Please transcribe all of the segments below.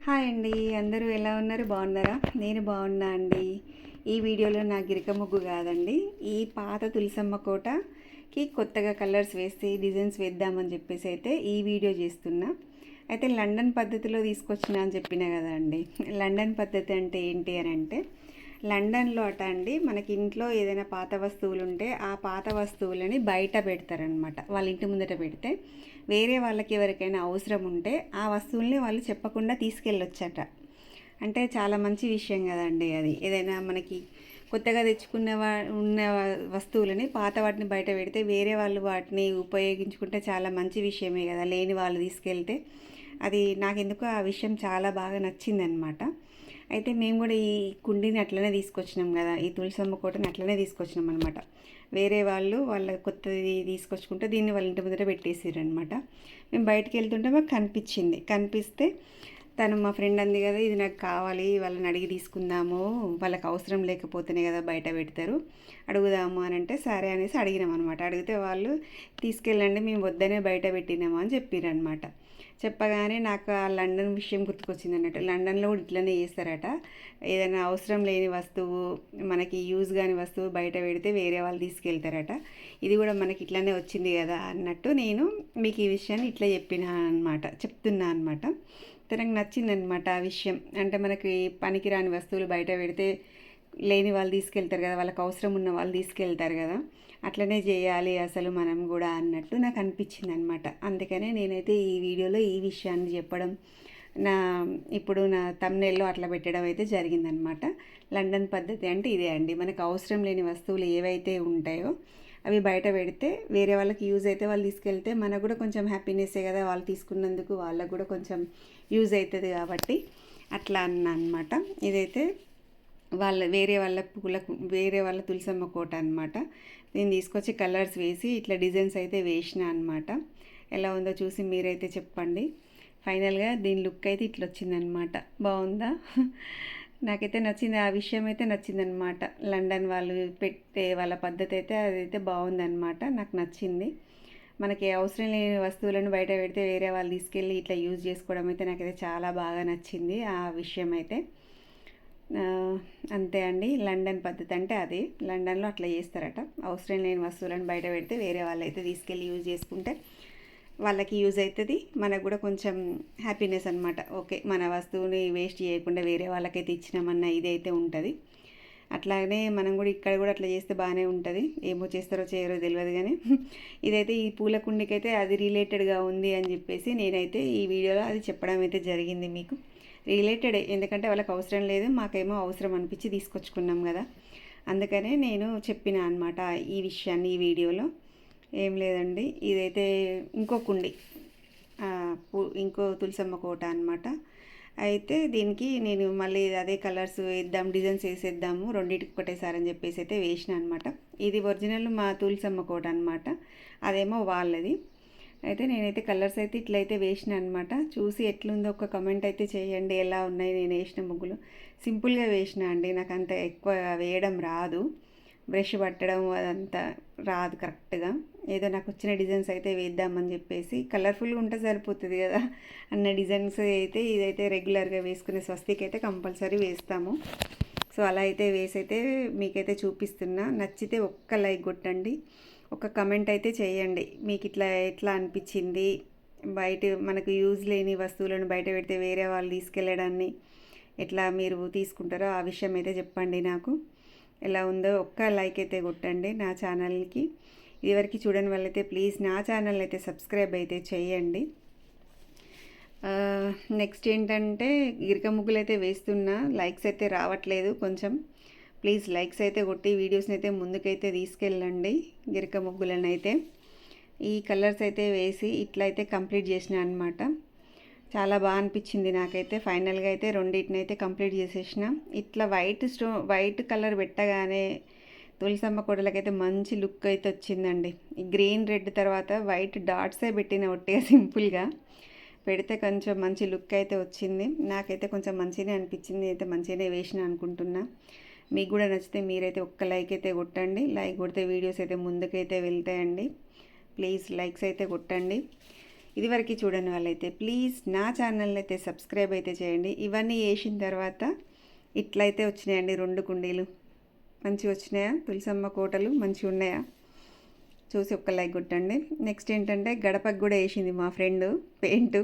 Hi అండి. అందరూ ఎలా ఉన్నారు? బాగున్నారా? నేను బాగున్నా అండి. ఈ వీడియోలో నా గిరక ముగ్గు కాదండి, ఈ పాత తులసమ్మ కోటకి కొత్తగా కలర్స్ వేసి డిజైన్స్ వేద్దామని చెప్పేసి అయితే ఈ వీడియో చేస్తున్నా. అయితే లండన్ పద్ధతిలో తీసుకొచ్చిన అని చెప్పిన కదా అండి. లండన్ పద్ధతి అంటే ఏంటి అని అంటే, లండన్లో అట అండి మనకి ఇంట్లో ఏదైనా పాత వస్తువులు ఉంటే ఆ పాత వస్తువులని బయట పెడతారనమాట. వాళ్ళ ఇంటి ముందట పెడితే వేరే వాళ్ళకి ఎవరికైనా అవసరం ఉంటే ఆ వస్తువుల్ని వాళ్ళు చెప్పకుండా తీసుకెళ్ళొచ్చట. అంటే చాలా మంచి విషయం కదండి అది. ఏదైనా మనకి కొత్తగా తెచ్చుకున్న ఉన్న వస్తువులని పాత వాటిని బయట పెడితే వేరే వాళ్ళు వాటిని ఉపయోగించుకుంటే చాలా మంచి విషయమే కదా. లేని వాళ్ళు తీసుకెళ్తే అది నాకెందుకో ఆ విషయం చాలా బాగా నచ్చిందనమాట. అయితే మేము కూడా ఈ కుండీని అట్లనే తీసుకొచ్చినాం కదా, ఈ తులసమ్మ కోటని అట్లనే తీసుకొచ్చినాం అనమాట. వేరే వాళ్ళు వాళ్ళ కొత్తది తీసుకొచ్చుకుంటే దీన్ని వాళ్ళ ఇంటి ముందర పెట్టేసారు అనమాట. మేము బయటికి వెళ్తుంటే మాకు కనిపిస్తే తను మా ఫ్రెండ్ అంది కదా, ఇది నాకు కావాలి, వాళ్ళని అడిగి తీసుకుందాము, వాళ్ళకి అవసరం లేకపోతేనే కదా బయట పెడతారు, అడుగుదాము అని అంటే సరే అనేసి అడిగినాం అనమాట. అడిగితే వాళ్ళు తీసుకెళ్ళండి, మేము వద్దనే బయట పెట్టినాము అని చెప్పారు అనమాట. చెప్పగానే నాకు ఆ లండన్ విషయం గుర్తుకొచ్చింది అన్నట్టు. లండన్లో కూడా ఇట్లనే చేస్తారట. ఏదైనా అవసరం లేని వస్తువు, మనకి యూజ్ కాని వస్తువు బయట పెడితే వేరే వాళ్ళు తీసుకెళ్తారట. ఇది కూడా మనకి ఇట్లనే వచ్చింది కదా అన్నట్టు నేను మీకు ఈ విషయాన్ని ఇట్లా చెప్తున్నా అనమాట. తనకు నచ్చిందనమాట ఆ విషయం. అంటే మనకి పనికిరాని వస్తువులు బయట పెడితే లేని వాళ్ళు తీసుకెళ్తారు కదా, వాళ్ళకి అవసరం ఉన్న వాళ్ళు తీసుకెళ్తారు కదా, అట్లనే చేయాలి అసలు మనం కూడా అన్నట్టు నాకు అనిపించింది అనమాట. అందుకనే నేనైతే ఈ వీడియోలో ఈ విషయాన్ని చెప్పడం, నా ఇప్పుడు నా తమ్నెల్లో అట్లా పెట్టడం అయితే జరిగిందనమాట. లండన్ పద్ధతి అంటే ఇదే అండి. మనకు అవసరం లేని వస్తువులు ఏవైతే ఉంటాయో అవి బయట పెడితే వేరే వాళ్ళకి యూజ్ అయితే వాళ్ళు తీసుకెళ్తే మనకు కూడా కొంచెం హ్యాపీనెస్సే కదా, వాళ్ళు తీసుకున్నందుకు వాళ్ళకు కూడా కొంచెం యూజ్ అవుతుంది కాబట్టి అట్లా అన్నా అనమాట. ఇదైతే వేరే వాళ్ళ తులసమ్మ కోట అనమాట. నేను తీసుకొచ్చి కలర్స్ వేసి ఇట్లా డిజైన్స్ అయితే వేసిన అనమాట. ఎలా ఉందో చూసి మీరైతే చెప్పండి. ఫైనల్గా దీని లుక్ అయితే ఇట్లా వచ్చిందనమాట. బాగుందా? నాకైతే నచ్చింది, ఆ విషయం అయితే నచ్చిందనమాట. లండన్ వాళ్ళు పెట్టే వాళ్ళ పద్ధతి అయితే అదైతే బాగుందనమాట, నాకు నచ్చింది. మనకి అవసరం లేని వస్తువులను బయట పెడితే వేరే వాళ్ళు తీసుకెళ్ళి ఇట్లా యూజ్ చేసుకోవడం అయితే నాకైతే చాలా బాగా నచ్చింది ఆ విషయం అయితే. అంతే అండి, లండన్ పద్ధతి అంటే అదే. లండన్లో అట్లా చేస్తారట. అవసరం లేని వస్తువులను బయట పెడితే వేరే వాళ్ళు అయితే తీసుకెళ్ళి యూజ్ చేసుకుంటే వాళ్ళకి యూజ్ అవుతుంది, మనకు కూడా కొంచెం హ్యాపీనెస్ అనమాట. ఓకే, మన వస్తువుని వేస్ట్ చేయకుండా వేరే వాళ్ళకైతే ఇచ్చినామన్న ఇదైతే ఉంటుంది. అట్లానే మనం కూడా ఇక్కడ కూడా అట్లా చేస్తే బాగానే ఉంటుంది. ఏమో చేస్తారో చేయరో తెలియదు కానీ ఇదైతే ఈ పూల కుండికైతే అది రిలేటెడ్గా ఉంది అని చెప్పేసి నేనైతే ఈ వీడియోలో అది చెప్పడం అయితే జరిగింది. మీకు రిలేటెడే, ఎందుకంటే వాళ్ళకి అవసరం లేదు, మాకేమో అవసరం అనిపించి తీసుకొచ్చుకున్నాం కదా, అందుకనే నేను చెప్పిన అనమాట ఈ విషయాన్ని ఈ వీడియోలో. ఏం లేదండి, ఇదైతే ఇంకో కుండి, ఇంకో తులసమ్మ కోట అనమాట. అయితే దీనికి నేను మళ్ళీ అదే కలర్స్ వేద్దాం, డిజైన్స్ వేసేద్దాము రెండింటికి ఒకటేసారని చెప్పేసి అయితే వేసిన అనమాట. ఇది ఒరిజినల్ మా తులసమ్మ కోట అనమాట, అదేమో వాళ్ళది. అయితే నేనైతే కలర్స్ అయితే ఇట్లయితే వేసిన అనమాట. చూసి ఎట్లుందో ఒక కమెంట్ అయితే చేయండి, ఎలా ఉన్నాయి నేను వేసిన ముగ్గులు. సింపుల్గా వేసిన అండి, నాకు అంత ఎక్కువ వేయడం రాదు, బ్రష్ పట్టడం అదంతా రాదు కరెక్ట్గా. ఏదో నాకు వచ్చిన డిజైన్స్ అయితే వేద్దామని చెప్పేసి, కలర్ఫుల్గా ఉంటే సరిపోతుంది కదా అన్న డిజైన్స్ అయితే ఇదైతే రెగ్యులర్గా వేసుకునే స్వస్తికి అయితే కంపల్సరీ వేస్తాము. సో అలా అయితే వేసి అయితే మీకైతే చూపిస్తున్నా. నచ్చితే ఒక్క లైక్ కొట్టండి, ఒక కమెంట్ అయితే చేయండి, మీకు ఎట్లా అనిపించింది. బయట మనకు యూజ్ లేని వస్తువులను బయట పెడితే వేరే వాళ్ళు తీసుకెళ్ళడాన్ని ఎట్లా మీరు తీసుకుంటారో ఆ విషయం అయితే చెప్పండి. నాకు ఎలా ఉందో ఒక్క లైక్ అయితే కొట్టండి నా ఛానల్కి. ఇదివరకు చూడని వాళ్ళైతే ప్లీజ్ నా ఛానల్ అయితే సబ్స్క్రైబ్ అయితే చేయండి. నెక్స్ట్ ఏంటంటే గిరక ముగ్గులు అయితే వేస్తున్నా, లైక్స్ అయితే రావట్లేదు కొంచెం. ప్లీజ్ లైక్స్ అయితే కొట్టి వీడియోస్ని అయితే ముందుకైతే తీసుకెళ్ళండి. గిరక ముగ్గులను అయితే ఈ కలర్స్ అయితే వేసి ఇట్లా అయితే కంప్లీట్ చేసిన అనమాట. చాలా బాగా అనిపించింది నాకైతే. ఫైనల్గా అయితే రెండింటిని అయితే కంప్లీట్ చేసేసిన. ఇట్లా వైట్ కలర్ పెట్టగానే తులసమ్మ కోటలకైతే మంచి లుక్ అయితే వచ్చిందండి. ఈ గ్రీన్ రెడ్ తర్వాత వైట్ డాట్సే పెట్టిన ఒట్టిగా సింపుల్గా పెడితే కొంచెం మంచి లుక్ అయితే వచ్చింది. నాకైతే కొంచెం మంచిగానే అనిపించింది, అయితే మంచిగానే వేసిన అనుకుంటున్నా. మీకు కూడా నచ్చితే మీరైతే ఒక్క లైక్ అయితే కొట్టండి. లైక్ కొడితే వీడియోస్ అయితే ముందుకైతే వెళ్తాయండి. ప్లీజ్ లైక్స్ అయితే కొట్టండి. ఇదివరకు చూడని వాళ్ళైతే ప్లీజ్ నా ఛానల్ అయితే సబ్స్క్రైబ్ అయితే చేయండి. ఇవన్నీ వేసిన తర్వాత ఇట్లయితే వచ్చినాయండి 2 కుండీలు. మంచిగా వచ్చినాయా? తులసమ్మ కోటలు మంచిగా ఉన్నాయా? చూసి ఒక్క లైక్ కొట్టండి. నెక్స్ట్ ఏంటంటే గడపకు కూడా వేసింది మా ఫ్రెండ్ పెయింట్.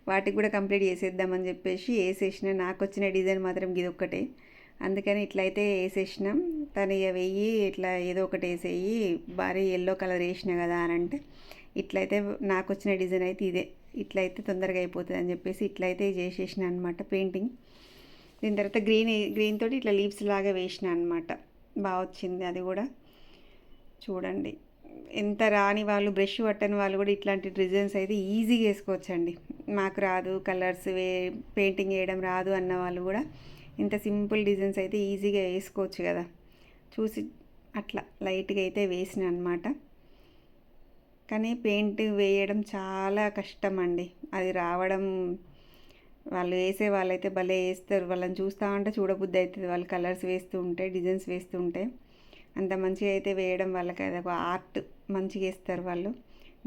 వాటికి కూడా కంప్లీట్ చేసేద్దామని చెప్పేసి వేసేసిన. నాకు వచ్చిన డిజైన్ మాత్రం ఇది ఒక్కటే, అందుకని ఇట్లయితే వేసేసినాం. తను ఇక వెయ్యి ఇట్లా ఏదో ఒకటి వేసేయి, భారీ ఎల్లో కలర్ వేసిన కదా అని అంటే ఇట్లయితే నాకు వచ్చిన డిజైన్ అయితే ఇదే, ఇట్లయితే తొందరగా అయిపోతుంది అని చెప్పేసి ఇట్లయితే చేసేసిన అనమాట పెయింటింగ్. దీని తర్వాత గ్రీన్ తోటి ఇట్లా లీవ్స్ లాగా వేసిన అనమాట. బాగా వచ్చింది అది కూడా. చూడండి, ఎంత రాని వాళ్ళు, బ్రష్ పట్టని వాళ్ళు కూడా ఇట్లాంటి డిజైన్స్ అయితే ఈజీగా వేసుకోవచ్చండి. మాకు రాదు కలర్స్ పెయింటింగ్ వేయడం రాదు అన్న వాళ్ళు కూడా ఇంత సింపుల్ డిజైన్స్ అయితే ఈజీగా వేసుకోవచ్చు కదా. చూసి అట్లా లైట్గా అయితే వేసిన అనమాట. కానీ పెయింట్ వేయడం చాలా కష్టం అండి. అది రావడం, వాళ్ళు వేసే వాళ్ళైతే భలే వేస్తారు. వాళ్ళని చూస్తూ ఉంటే చూడబుద్ధి అవుతుంది. వాళ్ళు కలర్స్ వేస్తూ ఉంటే, డిజైన్స్ వేస్తూ ఉంటే అంత మంచిగా అయితే వేయడం వాళ్ళకి అది ఒక ఆర్ట్. మంచిగా వేస్తారు వాళ్ళు.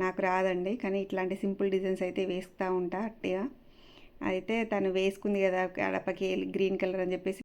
నాకు రాదండి, కానీ ఇట్లాంటి సింపుల్ డిజైన్స్ అయితే వేస్తూ ఉంటా అట్టిగా. అయితే తను వేసుకుంది కదా గడపకి గ్రీన్ కలర్ అని చెప్పేసి